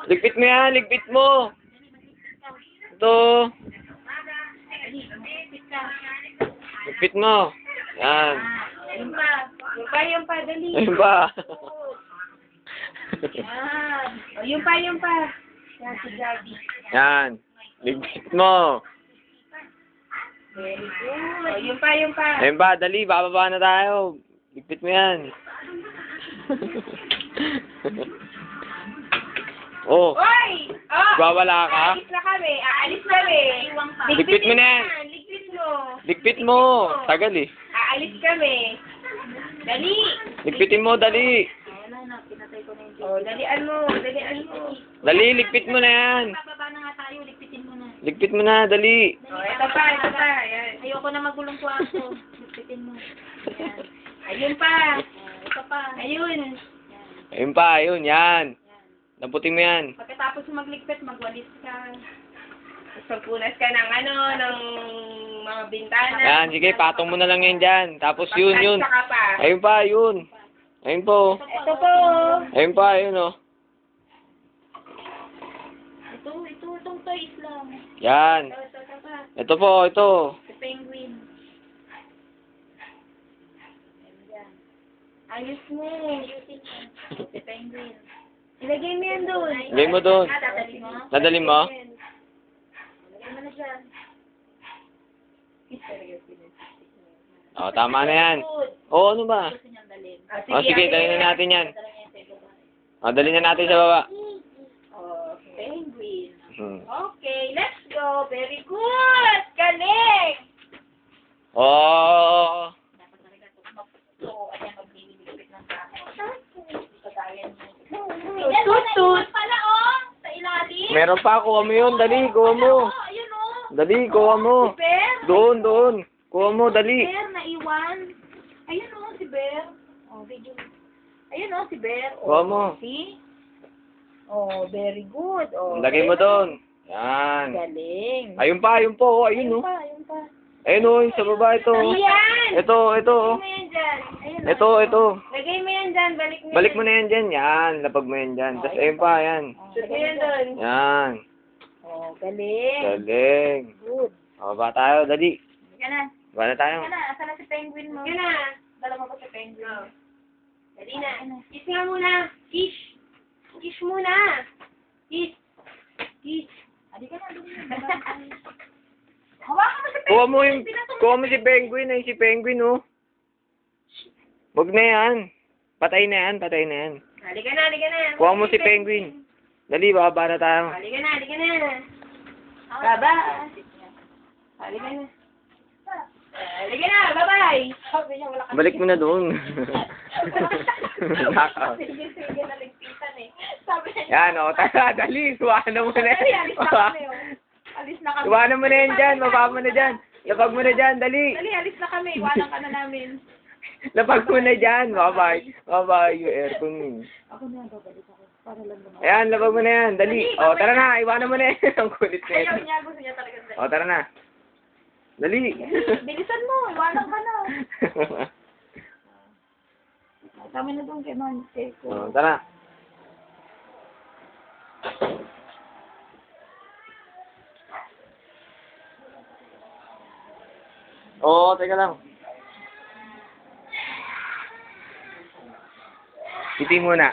Ligpit mo yan, ligpit mo. Ito. Ligpit mo. Yan. Yung pa. Yung pa, dali. Ayun ba? Yan. O, yung pa. Yan, si Gabi. Yan. Ligpit mo. Very good. O, yung pa. Ayun ba, dali, bababa na tayo. Ligpit mo yan. Oh, Oy! Oh! wawala ka? Aalis kami. Ligpit mo na yan. Ligpit mo. Ligpit mo. Tagal eh. Aalis kami. Dali. Ligpitin mo, dali. Oh, dalian mo. Dali, ligpit mo na yan. Bababa na nga tayo, ligpitin mo na. Ligpit mo na, dali. Oh, ito pa. Ayan. Ayoko na magulong kwarto. Ligpitin mo. Ayan. Ayun pa. Ito pa. Ayun. Ayun pa, ayun, yan. Naputin mo yan. Pagkatapos magligpit, magwalis ka. Pagpunas ka ng mga bintana. Yan, sige, patong mo na lang yan dyan. Tapos yun. Pagkaisa ka pa. Ayun pa, yun. Ayun po. Ito po. Ayun pa, ayun oh. Itong toys lang. Yan. Ito pa. Ito po, ito. Si Penguin. Ayan. Ayos mo. Ayusin mo. Si Penguin. Ilagay mo yan doon. Lagay mo doon. Dadali mo. Nadali mo? Lagay mo na dyan. Oh, tama na yan. Oh, ano ba? Gusto niyang dalhin. Oh, sige, dali na natin yan. Dala niya sa baba. Oh, dali na natin sa baba. Oh, penguin. Hmm. Okay, let's go. Very good. Galing. Oh. Dapat talaga ito. Ayan, maglilipit ng kain. Pagkain mo. Tutut. Pala, oh! Sa ilalim. Meron pa, kuha mo yun. Dali, kuha mo. Oh, ayun, oh. Dali, kuha mo. Bear. Doon. Kuha mo, dali. Bear, naiwan. Ayun, oh, si Bear. Oh, video. Ayun, oh, si Bear. Oh, Kuha mo. see? Oh, very good. Oh, Lagay mo doon. Yan. galing. Ayun pa, ayun po. Oh, ayun oh. Ayun pa. Ayun oh, yung sa baba ito. Ayan. Ito, oh. Lagay mo yan dyan. Ayun, Ito. Lagay mo yan dyan. Balik mo Balik mo na yan dyan. Yan, lapag mo yan dyan. Tapos ayun pa, yan. Shoot mo yan doon. Yan. Oh, galing. Galing. Good. O, ba tayo, dali. Yan na. Ba na tayo. Yan na. Asa na si Penguin mo? Yan na. Dala mo ba si Penguin? Dali na. Kiss nga muna. Kiss. Kiss muna. Kiss. Adi ka na. Hawakan mo si Penguin. Kuha mo si Penguin. Ay, si Penguin, oh. Wag na yan. Patay na yan. Halika na. Kuha mo si Penguin. Dali, bababa na tayo. Halika na. Baba. Halika na. Halika na. Bye-bye. Sabi niya, wala ka. Balik mo na doon. Sige na ligpitan eh. Sabi niya. Yan, o. Tara, dali. Iwanan mo na yan. Alis na kami. Iwanan mo na yan dyan. Mababa mo na dyan. Lapag mo na dyan. Dali. Dali, alis na kami. Iwanan ka na namin. Lapag mo na dyan. Bye-bye. Yung aircon mo. Ako na, babalik ako. Para lang naman. Ayan, lapag mo na yan. Dali. O, tara na. Iwanan mo na yan. Ang kulit na Ayaw yan. niya, gusto niya talaga. O, tara na. Dali. Bilisan mo, iwanan ka na. Kami na doon kay Manche ko. O, tara. Oo, teka lang. Titi muna.